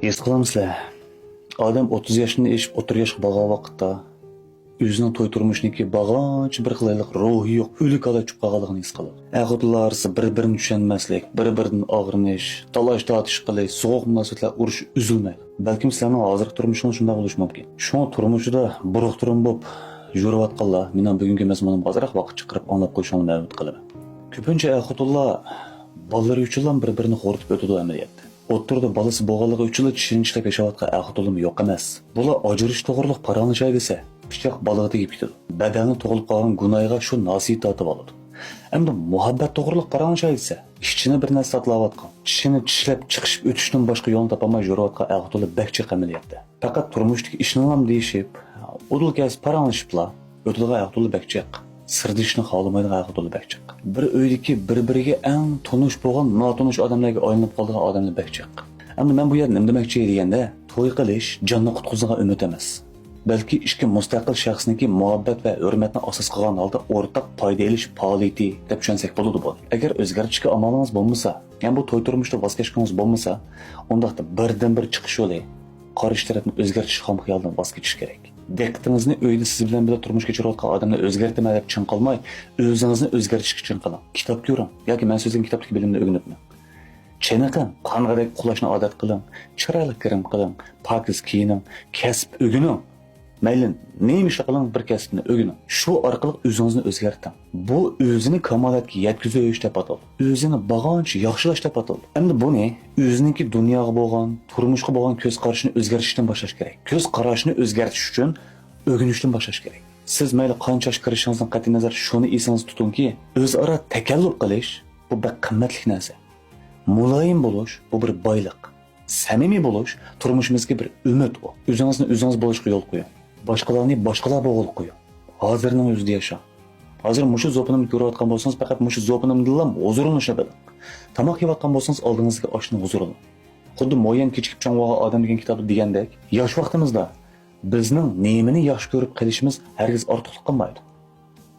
His qilamsizlar. Odam 30 yoshni eshib o'tir yoshga bo'lgan vaqtda o'zining to'y turmushniki bag'anch bir xilayliq ruhi yo'q, o'lik holat tushib qolganligini his qiladi. Axudlar bir-birini tushunmaslik, bir-biridan og'rinish, talash-tortish qilish, so'q munosabatlar urush uzilmaydi. Balkim sizlarning hozirgi turmushingiz shunday bo'lishi mumkin. Shu turmushida buruq-turum bo'lib yurayotganlar mening bugungi mazmunim ozroq vaqt chiqarib anglab qo'yishimni umid qilaman. Ko'pincha axudlar bolalar uchun bir-birini xo'ritib o'tadi amaliyotda. O'ttirda balasi bo'lganligi uchun chishinchilik yashayotgan axudlar yo'q emas. Bular ajrish to'g'riliq paranglashay desa, pichoq baliga tegib ketadi. Badani tug'ilib qolgan gunoyga shu nasib tortib oladi. Endi muhabbat to'g'riliq paranglashay desa, ishchini bir narsa sotlayotgan, tishini tishlab chiqishib o'tishdan boshqa yo'l topolmay yurayotgan axudlar bakchiq amaliyotda. Faqat turmushdagi ishni ham deyishib, o'dilgas paranglashiblar, o'tadigan axudlar bakchiq. Sirdishni xohlamaydigan axudlar bakchiq. Bir uydagi bir-biriga eng tonish bo'lgan notanish odamlarga aylanib qolgan odamlar bakchiq. Endi men bu yerda nima demoqchi deganda, to'y qilish jonni qutqizadigan umid emas. Balki ishga mustaqil shaxsniki muhabbat va hurmatni asos qilgan holda o'rtaq foyda olish faoliyati deb tushunsak bo'ladi bu. Agar o'zgarishga amolingiz bo'lmasa, ya'ni bu to'y turmushda voz kechganingiz bo'lmasa, unda birdan-bir chiqish yo'li, qarish tarafni o'zgartish ham xiyoldan voz kechish kerak. Diqqatingizni uyda siz bilan birga turmush kechirayotgan odamni o'zgartirma deb chin qilmay, o'zingizni o'zgartishga chin qiling. Kitob ko'ring yoki men so'zlagan kitobdagi bilimni o'rganibman. Chiniqing, qanqadek qulashni odat qiling, chiroyli kirim qiling, pokiz kiyining, kasb o'rganing. Mayli, nima ish qiling bir kasbni o'rganing. Shu orqali o'zingizni o'zgarting. Bu o'zini kamolatga yetkazish deb ataladi. O'zini bag'anch yaxshilash deb ataladi. Endi buni o'ziniki dunyoga bo'lgan, turmushga bo'lgan ko'z qarashini o'zgartirishdan boshlash kerak. Ko'z qarashini o'zgartirish uchun o'rganishdan boshlash kerak. Siz mayli qancha kirishingizdan qat'iy nazar shuni esingiz tutingki, o'zaro takalluf qilish bu bir qimmatli narsa. Muloyim bo'lish bu bir boylik. Samimiy bo'lish turmushimizga bir umid u. O'zingizni o'zingiz bo'lishga yo'l qo'ying. Boshqalarni boshqalar bo'g'il qo'ying. Hozirning o'zida yashang. Hozir mushu zo'pinimni ko'rayotgan bo'lsangiz, faqat mushu zo'pinimdan huzurlanishni biling. Tamoq yeyotgan bo'lsangiz, oldingizga oshni huzurlaning. Xuddi Mo'yan kechikib chang'ogan odam degan kitobi degandek, yosh vaqtimizda bizning nemini yaxshi ko'rib qilishimiz hargiz ortiqlik qilmaydi.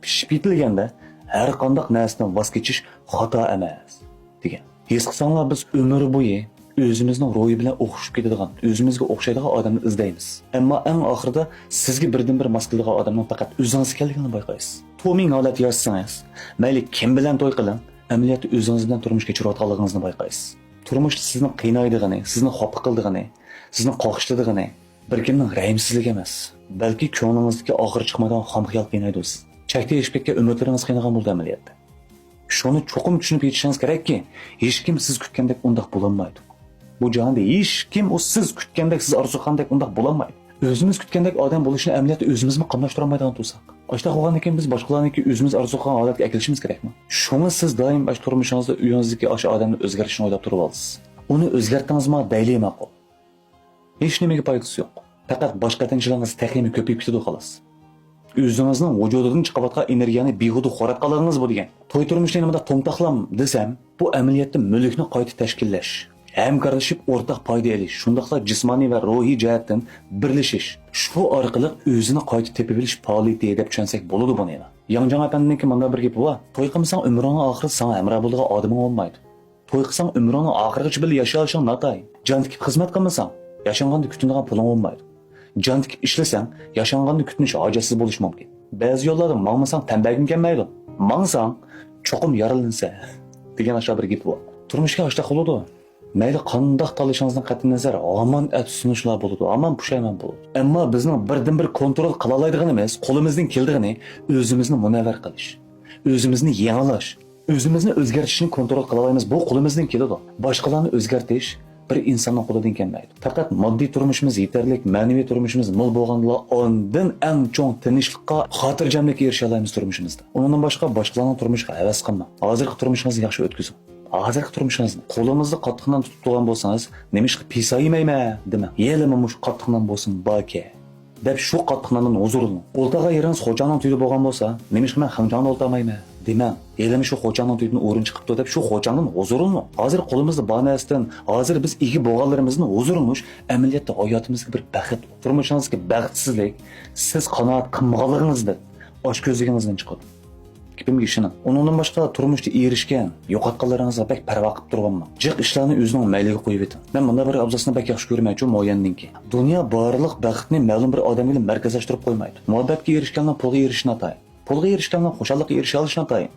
Pishib yetilganda har qanday narsadan voz kechish xato emas degan. His qilsanglar biz umr bo'yi o'zimizning ro'yi bilan o'xshab ketadigan, o'zimizga o'xshaydigan odamni izlaymiz. Ammo eng oxirida sizga birdan-bir mos keladigan odamning faqat o'zingiz ekanligini bayqaysiz. To'ming holat yashsangiz, mayli kim bilan to'y qiling, amaliyotda o'zingiz bilan turmush kechirayotganligingizni bayqaysiz. Turmush sizni qiynaydigani, sizni xafa qildigani, sizni qo'rqitdigani bir kimning rahimsizligi emas, balki ko'nglingizdagi oxir chiqmagan xom xiyol qiynaydi siz. Chakda yashib ketgan umidlaringiz qiynagan bo'ldi amaliyotda. Shuni cho'qim tushunib yetishingiz kerakki, hech kim siz kutgandek undaq bo'lolmaydi. Bu jahonda hech kim o siz kutgandek, siz orzu qilgandek undaq bo'lolmaydi. O'zimiz kutgandek odam bo'lishni amaliyotda o'zimizmi qamlashtirib olmaydigan bo'lsak, ashta qilgandan keyin biz boshqalarniki o'zimiz orzu qilgan holatga kelishimiz kerakmi? Shuni siz doim ash turmushingizda uyingizdagi o'sha odamni o'zgarishini o'ylab turib olasiz. Uni o'zgartingizmi, dayli ma'qul. Hech nimaga foydasi yo'q. Faqat boshqa tinchligingiz taxmini ko'payib ketadi xolos. O'zingizning vujudidan chiqayotgan energiyani behuda xo'ratganligingiz bu degan. To'y turmushni nimada to'mtaqlam desam, bu amaliyotda mulkni qayta tashkillash, hamkorlashib o'rtaq foyda olish, shundaqla jismoniy va ruhiy jihatdan birlashish. Shu orqali o'zini qayta tepib olish faoliyati deb tushunsak bo'ladi buni. Yangjang apanninki mana bir gap bor. To'y qilsang umringning oxiri sana hamroh bo'ladigan odaming bo'lmaydi. To'y qilsang umringning oxirigacha birga yashashing notayin. Jon tikib xizmat qilmasang, yashanganda kutiladigan puling bo'lmaydi. Jon tikib ishlasang, yashanganda kutinish hojatsiz bo'lish mumkin. Ba'zi yo'llarda mangmasang tanbaging kelmaydi. Mangsang cho'qim yaralansa degan aşağı bir gap bor. Turmushga ashta qiladi. Mayli qandoq tanlashingizdan qat'iy nazar, omon sunishlar bo'ladi, omon pushaymon bo'ladi. Ammo bizning birdan-bir kontrol qila oladiganimiz, qo'limizdan keldigani o'zimizni munavvar qilish, o'zimizni yangilash, o'zimizni o'zgartirishni kontrol qila olamiz. Bu qo'limizdan keladi. Boshqalarni o'zgartirish bir insonning qo'lidan kelmaydi. Faqat moddiy turmushimiz yetarlik, ma'naviy turmushimiz mo'l bo'lganda ondan eng cho'ng tinchlikqa, xotirjamlikka erisha olamiz turmushimizda. Undan boshqalarning turmushiga havas qilma. Hozirgi turmushingizni yaxshi o'tkazing. Hozirgi turmushingizni qo'lingizni qattiqdan tutib turgan bo'lsangiz, nemishqa pisa yemayman dema. Yelimi mush qattiqdan bo'lsin baki. Deb shu qattiqdan huzurlaning. O'ltaga yeringiz xo'janing tuyida bo'lgan bo'lsa, nemishqa men xanjonni o'ltamayman dema. Elimi shu xo'janing tuyidan o'rin chiqibdi deb shu xo'janing huzurlaning. Hozir qo'limizda banasdan, hozir biz ega bo'lganlarimizni huzurlanish amaliyotda hayotimizga bir baxt, turmushingizga baxtsizlik, siz qanoat qilmaganligingizda osh ko'zligingizdan chiqadi. gapimga ishoning. Undan boshqa turmushda erishgan, yo'qotganlaringizga bak parvo qilib turganman. Jiq ishlarni o'zining mayliga qo'yib eting. Men bunda bir abzasini bak yaxshi ko'rmayman, mo'yandinki. Dunyo barliq baxtni ma'lum bir odamga markazlashtirib qo'ymaydi. Muhabbatga erishganlar pulga erishishni atay. Pulga erishganlar xushallikqa erisha olishni atayin.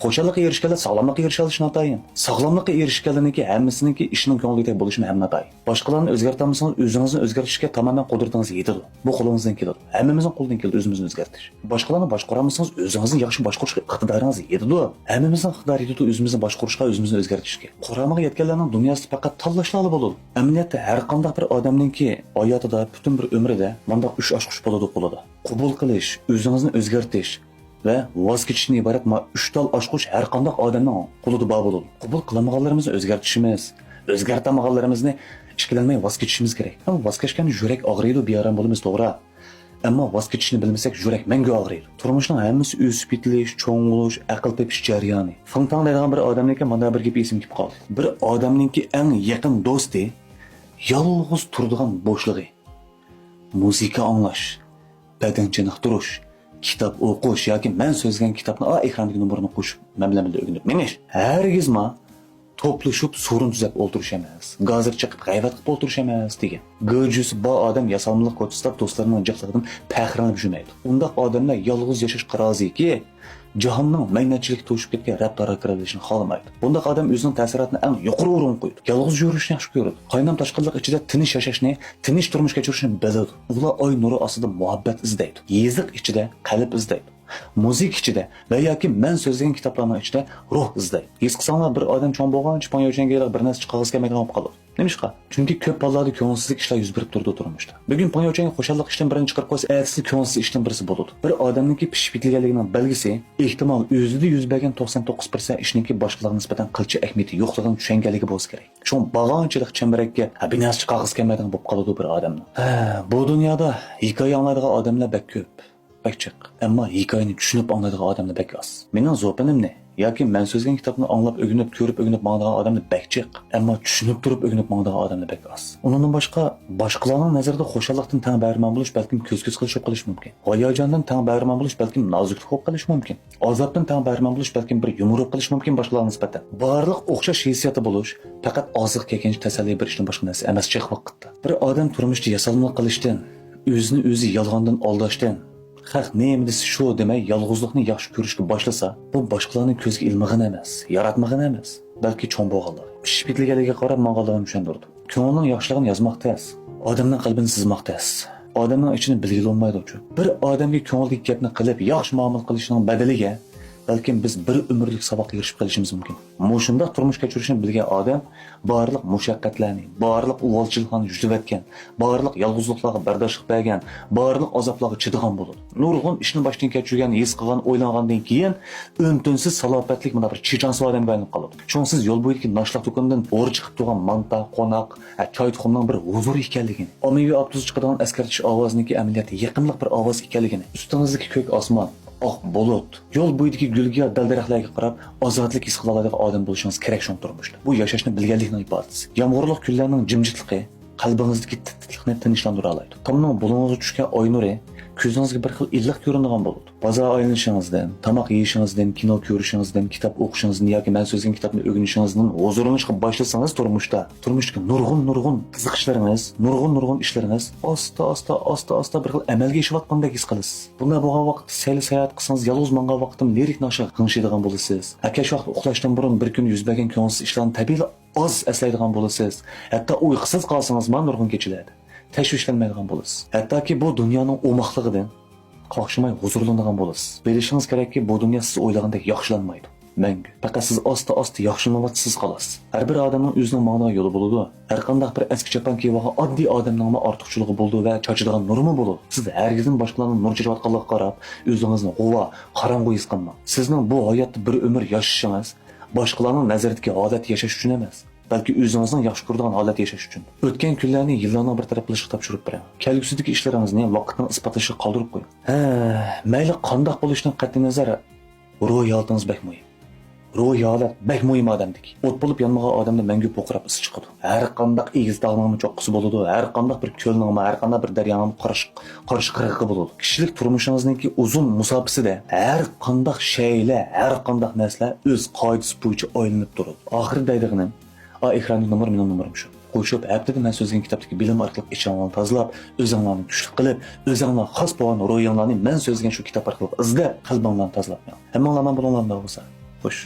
Xushallikqa erishganlar sog'lomlikqa erisha olishni atayin. Sog'lomlikqa erishganlarniki hammasiniki ishning ko'ngilida bo'lishini hamma atayin. Boshqalarni o'zgartirmasangiz o'zingizni o'zgartirishga tamoman qo'diratingiz yetadi. Bu qo'lingizdan keladi. Hammamizning qo'lidan keladi o'zimizni o'zgartirish. Boshqalarni boshqaramasangiz o'zingizni yaxshi boshqarishga iqtidoringiz yetadi. Hammamizning iqtidori yetadi o'zimizni boshqarishga, o'zimizni o'zgartirishga. Qur'onga yetganlarning dunyosida faqat tanlashlar bo'ladi. Amaliyotda har qanday bir odamningki hayotida, butun bir umrida bunda 3 ochqich bo'ladi qo'lida. Qabul qilish, o'zingizni o'zgartirish ve voz kechishdan iborat 3 tal ochqich har qanday odamning qo'lida bor bo'ladi. Qabul qilmaganlarimizni o'zgartirishimiz, o'zgartirmaganlarimizni ishkilanmay voz kechishimiz kerak. Ammo voz kechganda yurak og'riydi, bearam bo'lamiz, to'g'ri. Ammo voz kechishni bilmasak yurak mangu og'riydi. Turmushning hammasi o'sib ketilish, cho'ng'ilish, aql tepish jarayoni. Fangtang deydigan bir odamniki mana bir gap esim kelib qoldi. Bir odamningki eng yaqin do'sti yolg'iz turadigan bo'shlig'i. Muzika anglash, badan chiniqtirish, kitap o'qish yoki men so'zlagan kitobni ekrandagi nomerini qo'shib mamlamada o'rganib menish. Hargizma to'plashib sorun tuzab o'ldirish emas, gazir chiqib g'ayvat qilib o'ldirish emas degan. G'o'jusi bor odam yasalmlik ko'rsatib do'stlarining jiqligidan faxrlanib yurmaydi. Undaq odamlar yolg'iz yashashga roziki, jahonning maynachilik to'shib ketgan raptara kirishini xohlamaydi. Bundaq odam o'zining ta'siratini eng yuqori o'rin qo'ydi. Yolg'iz yurishni yaxshi ko'radi. Qaynam tashqinlik ichida tinch yashashni, tinch turmush kechirishni biladi. Ular oy nuri ostida muhabbat izlaydi. Yeziq ichida qalb izlaydi. Muzik ichida va yoki men so'zlagan kitoblarning ichida ruh izlaydi. His qilsanglar bir odam cho'ng bo'lgan chipan yo'changalar bir narsa chiqarg'iz kelmaydigan bo'lib qoladi. Nimishqa? Chunki ko'p ballarda ko'ngilsizlik ishlar yuz berib turdi turmushda. Bugun panyochanga xo'shallik ishdan birini chiqarib qo'ysa, ertasi ko'ngilsiz ishdan birisi bo'ladi. Bir odamningki pishib bitilganligining belgisi ehtimol o'zida yuz bergan 99% ishningki boshqalarga nisbatan qilchi ahamiyati yo'qligidan tushunganligi bo'lsa kerak. Shu bag'onchilik chambarakka bir narsa chiqarg'iz kelmaydigan bo'lib qoladi bir odamning. Bu dunyoda hikoya anlaydigan odamlar bak ko'p. Bakchiq. Ammo hikoyani tushunib anglaydigan odamlar bak oz. Mening zo'pinim ne? Yoki men so'zlagan kitobni anglab o'rganib, ko'rib o'rganib mangdigan odamlar bakchiq. Ammo tushunib turib o'rganib mangdigan odamlar bak oz. Undan boshqalarning nazarida xo'shallikdan tang bayramon bo'lish balkim ko'z-ko'z qilishib qolish mumkin. Hayajondan tang bayramon bo'lish balkim noziklik bo'lib qolish mumkin. Azobdan tang bayramon bo'lish balkim bir yumor bo'lib qolish mumkin boshqalarga nisbatan. Barliq o'xshash hissiyoti bo'lish faqat oziq kelgancha tasalli berishdan boshqa narsa emas chiq vaqtda. Bir odam turmushda yasalmoq qilishdan, o'zini o'zi yolg'ondan aldashdan Xalq nima desa shu demay yolg'izlikni yaxshi ko'rishga boshlasa, bu boshqalarning ko'ziga ilmag'in emas, yaratmag'in emas, balki cho'ng bo'lganlar. Pishib bitilganiga qarab mang'allarni tushundirdi. Ko'ngilning yaxshiligini yozmoqda emas, odamning qalbini sızmoqda emas. Odamning ichini bilgili olmaydi uchun. Bir odamga ko'ngillik gapni qilib, yaxshi muomala qilishning badaliga balkim biz bir umrlik saboqqa erishib qolishimiz mumkin. Mushunda turmush kechirishni bilgan odam barliq mushaqqatlarni, barliq uvolchiliklarni yuzavatgan, barliq yolg'izliklarga bardoshlik bergan, barliq azoblarga chidagan bo'ladi. Nurg'un ishni boshdan kechirgan, his qilgan, o'ylangandan keyin o'ntinsiz salobatlik mana bir chechansiz odamga aylanib qoladi. Chunsiz yo'l bo'yidagi nashliq do'kondan o'ri chiqib turgan manta, qo'noq, choy tuxumning bir huzur ekanligini, ommaviy avtobus chiqadigan askartish ovoziniki amaliyotda yaqinlik bir ovoz ekanligini, ustingizdagi ko'k osmon oq bulut, yo'l bo'yidagi gulga, dal-daraxtlarga qarab ozodlik his qila oladigan odam bo'lishingiz kerak shon turmushda. Bu yashashni bilganlikning ifodasi. Yomg'irli kunlarning jimjitligi qalbingizdagi titlikni tinchlandira oladi. Tomning bulung'iga tushgan oy nuri ko'zingizga bir xil illiq ko'rinadigan bo'ladi. Bozor aylanishingizdan, tomoq yeyishingizdan, kino ko'rishingizdan, kitob o'qishingizdan yoki men so'zlagan kitobni o'rganishingizdan huzurlanishga boshlasangiz turmushga nurg'un qiziqishlaringiz, nurg'un ishlaringiz asta bir xil amalga oshayotgandek his qilasiz. Bunda bo'lgan vaqt sayli sayohat qilsangiz, yolg'iz mangan vaqtim lirik nashq qilishadigan bo'lasiz. Akash vaqt uxlashdan burun bir kun yuz bergan ko'ngilsiz ishlarni tabiiy oz eslaydigan bo'lasiz. Hatto uyqusiz qolsangiz man nurg'un kechilardi. Tashvishlanmaydigan bo'lasiz. Hattoki bu dunyoning o'moqligidan qo'shmay huzurlanadigan bo'lasiz. Bilishingiz kerakki, bu dunyo siz o'ylagandek yaxshilanmaydi. Mangu. Faqat siz asta yaxshilanmaysiz xolos. Har bir odamning o'zining ma'noviy yo'li bo'ladi. Har qanday bir eski chapan kiygan oddiy odamning ortiqchiligi bo'ldi va chochidigan nurmi bo'ladi. Siz hargizim boshqalarning nur chirayotganligiga qarab, o'zingizni g'uva, qorong'u his qilmang. Sizning bu hayotda bir umr yashashingiz boshqalarning nazaridagi odat yashash uchun emas, balki o'zingizning yaxshi ko'radigan holat yashash uchun. O'tgan kunlarni yillarning bir taraf qilishga topshirib beraman. Kelgusidagi ishlaringizni vaqtning isbotlashga qoldirib qo'ying. Mayli qanday bo'lishidan qat'iy nazar ruhiyotingiz bak muhim. Ruhiy holat bek muhim odamdek. O't bo'lib yonmagan odamda mangu po'qirab is chiqadi. Har qanday egiz dog'ning cho'qqisi bo'ladi, har qanday bir ko'lning, har qanday bir daryoning qarish qirg'i bo'ladi. Kishilik turmushingizningki uzun musofasida har qanday shaylar, har qanday narsalar o'z qoidasi bo'yicha o'ylanib turadi. Oxiri deydig'inim, ekranda mening nomerim shu. Qo'shib haftada men so'zgan kitobdagi bilim orqali ichinglarni tozalab, o'zinglarni kuchli qilib, o'zinglar xos bo'lgan ro'yinglarni men so'zgan shu kitob orqali izlab, qalbinglarni tozalab. Hammanglardan bo'linglar bo'lsa. Xo'sh.